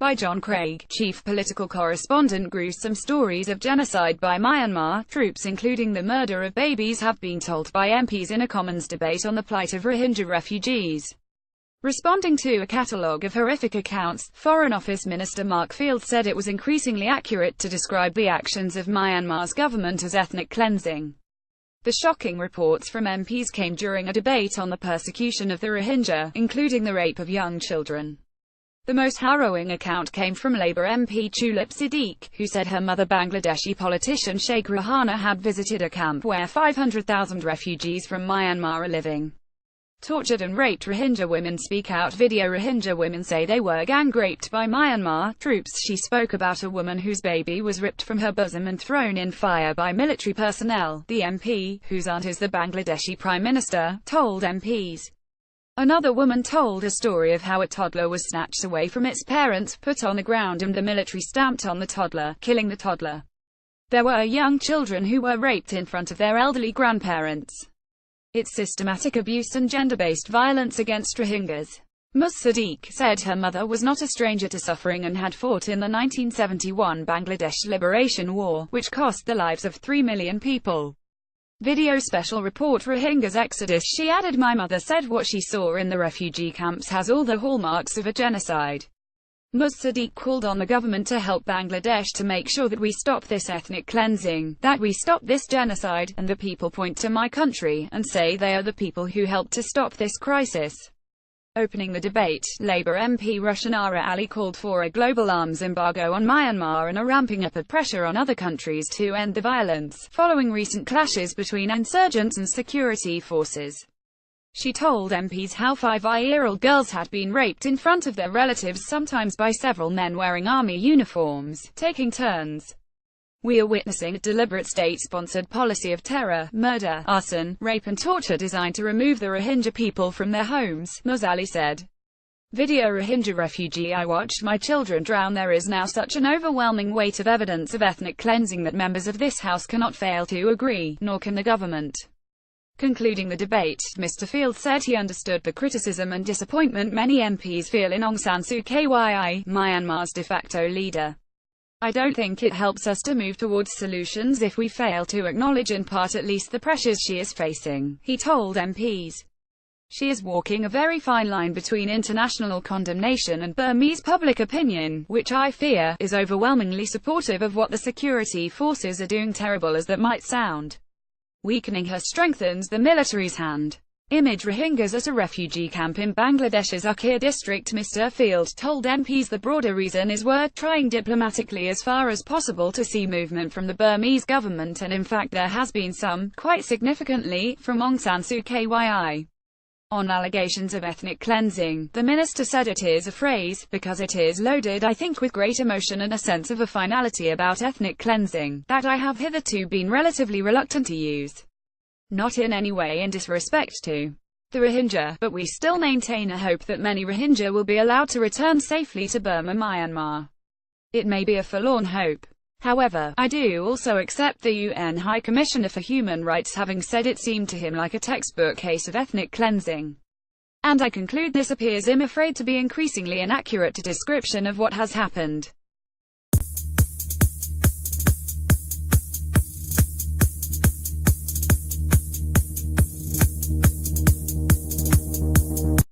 By Jon Craig, Chief Political Correspondent. Gruesome stories of genocide by Myanmar troops, including the murder of babies, have been told by MPs in a Commons debate on the plight of Rohingya refugees. Responding to a catalogue of horrific accounts, Foreign Office Minister Mark Field said it was increasingly accurate to describe the actions of Myanmar's government as ethnic cleansing. The shocking reports from MPs came during a debate on the persecution of the Rohingya, including the rape of young children. The most harrowing account came from Labour MP Tulip Siddiq, who said her mother, Bangladeshi politician Sheikh Rehana, had visited a camp where 500,000 refugees from Myanmar are living. Tortured and raped Rohingya women speak out. Video. Rohingya women say they were gang-raped by Myanmar troops. She spoke about a woman whose baby was ripped from her bosom and thrown in fire by military personnel. The MP, whose aunt is the Bangladeshi Prime Minister, told MPs. Another woman told a story of how a toddler was snatched away from its parents, put on the ground, and the military stamped on the toddler, killing the toddler. There were young children who were raped in front of their elderly grandparents. It's systematic abuse and gender-based violence against Rohingyas. Ms. Siddiq said her mother was not a stranger to suffering and had fought in the 1971 Bangladesh Liberation War, which cost the lives of 3 million people. Video. Special report. Rohingya's exodus. She added, "My mother said what she saw in the refugee camps has all the hallmarks of a genocide." Ms. Siddiq called on the government to help Bangladesh to make sure that we stop this ethnic cleansing, that we stop this genocide, and the people point to my country and say they are the people who helped to stop this crisis. Opening the debate, Labour MP Rehana Ali called for a global arms embargo on Myanmar and a ramping up of pressure on other countries to end the violence, following recent clashes between insurgents and security forces. She told MPs how 5-year-old girls had been raped in front of their relatives, sometimes by several men wearing army uniforms, taking turns. "We are witnessing a deliberate state-sponsored policy of terror, murder, arson, rape and torture designed to remove the Rohingya people from their homes," Ms. Ali said. Video. Rohingya refugee. I watched my children drown. There is now such an overwhelming weight of evidence of ethnic cleansing that members of this House cannot fail to agree, nor can the government. Concluding the debate, Mr. Field said he understood the criticism and disappointment many MPs feel in Aung San Suu Kyi, Myanmar's de facto leader. "I don't think it helps us to move towards solutions if we fail to acknowledge in part at least the pressures she is facing," he told MPs. "She is walking a very fine line between international condemnation and Burmese public opinion, which I fear is overwhelmingly supportive of what the security forces are doing, terrible as that might sound. Weakening her strengthens the military's hand." Image. Rohingyas at a refugee camp in Bangladesh's Ukhiya district. Mr. Field told MPs the broader reason is we're trying diplomatically as far as possible to see movement from the Burmese government, and in fact there has been some, quite significantly, from Aung San Suu Kyi. On allegations of ethnic cleansing, the minister said it is a phrase, because it is loaded, I think, with great emotion and a sense of a finality about ethnic cleansing, that I have hitherto been relatively reluctant to use. Not in any way in disrespect to the Rohingya, but we still maintain a hope that many Rohingya will be allowed to return safely to Burma, Myanmar. It may be a forlorn hope. However, I do also accept the UN High Commissioner for Human Rights having said it seemed to him like a textbook case of ethnic cleansing. And I conclude this appears, I'm afraid, to be increasingly inaccurate description of what has happened.